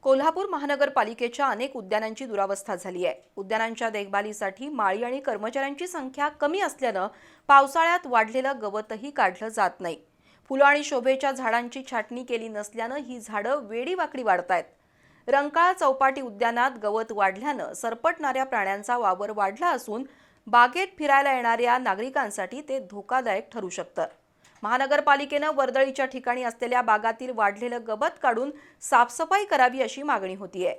कोल्हापूर महानगरपालिकेच्या अनेक उद्यानांची दुरावस्था झाली आहे। उद्यानांच्या देखभालीसाठी माळी आणि कर्मचाऱ्यांची संख्या कमी असल्यानं पावसाळ्यात वाढलेलं गवतही काढलं जात नाही। फुलं आणि शोभेच्या झाडांची छाटणी केली नसल्यानं ही झाडं वेडीवाकडी वाढतायत। रंकाळा चौपाटी उद्यानात गवत वाढल्यानं सरपटणाऱ्या प्राण्यांचा वावर वाढला असून बागेत फिरायला येणाऱ्या नागरिकांसाठी ते धोकादायक ठरू शकतं। महानगरपालिकेनं वर्दळीच्या ठिकाणी असलेल्या बागातील वाढलेलं गवत काढून साफसफाई करावी अशी मागणी होतीये।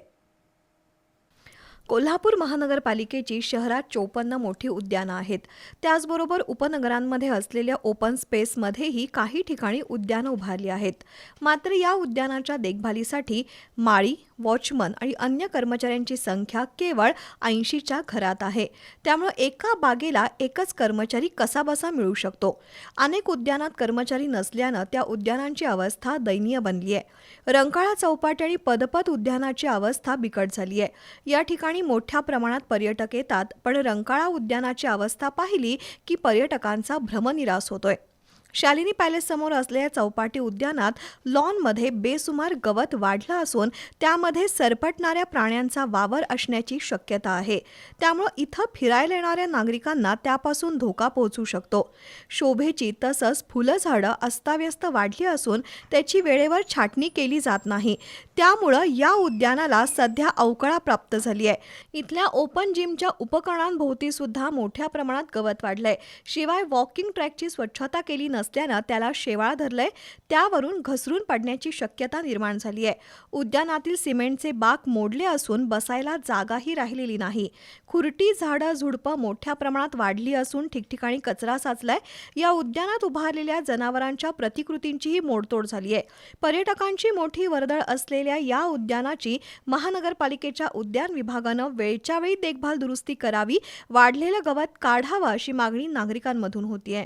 कोल्हापूर महानगरपालिकेची शहरात 54 मोठी उद्यानं आहेत। त्याचबरोबर उपनगरांमध्ये असलेल्या ओपन स्पेसमध्येही काही ठिकाणी उद्यानं उभारली आहेत। मात्र या उद्यानाच्या देखभालीसाठी माळी, वॉचमन आणि अन्य कर्मचाऱ्यांची संख्या केवळ 80च्या घरात आहे। त्यामुळे एका बागेला एकच कर्मचारी कसाबसा मिळू शकतो। अनेक उद्यानात कर्मचारी नसल्यानं त्या उद्यानांची अवस्था दयनीय बनली आहे। रंकाळा चौपाटी आणि पदपथ उद्यानाची अवस्था बिकट झाली आहे। या ठिकाणी मोठ्या प्रमाणात पर्यटक येतात, पण रंकाळा उद्यानाची अवस्था पाहिली की पर्यटकांचा भ्रमनिरास होतोय। शालिनी पॅलेस समोर असलेल्या चौपाटी उद्यानात लॉनमध्ये बेसुमार गवत वाढलं असून त्यामध्ये सरपटणाऱ्या प्राण्यांचा वावर असण्याची शक्यता आहे। त्यामुळे इथं फिरायला येणाऱ्या नागरिकांना त्यापासून धोका पोहोचू शकतो। शोभेची तसंच फुलं झाडं अस्ताव्यस्त वाढली असून त्याची वेळेवर छाटणी केली जात नाही। त्यामुळे या उद्यानाला सध्या अवकळा प्राप्त झाली आहे। इथल्या ओपन जिमच्या उपकरणांभोवती सुद्धा मोठ्या प्रमाणात गवत वाढलंय। शिवाय वॉकिंग ट्रॅकची स्वच्छता केली नसल्यानं त्याला शेवाळ धरलंय, त्यावरून घसरून पडण्याची शक्यता निर्माण झाली आहे। उद्यानातील सिमेंटचे बाक मोडले असून बसायला जागाही राहिलेली नाही। खुरटी, झाडं, झुडपं मोठ्या प्रमाणात वाढली असून ठिकठिकाणी कचरा साचलाय। या उद्यानात उभारलेल्या जनावरांच्या प्रतिकृतींचीही मोडतोड झाली आहे। पर्यटकांची मोठी वर्दळ असलेल्या या उद्यानाची महानगरपालिकेच्या उद्यान विभागानं वेळच्या वेळी देखभाल दुरुस्ती करावी, वाढलेलं गवत काढावं अशी मागणी नागरिकांमधून होतीये।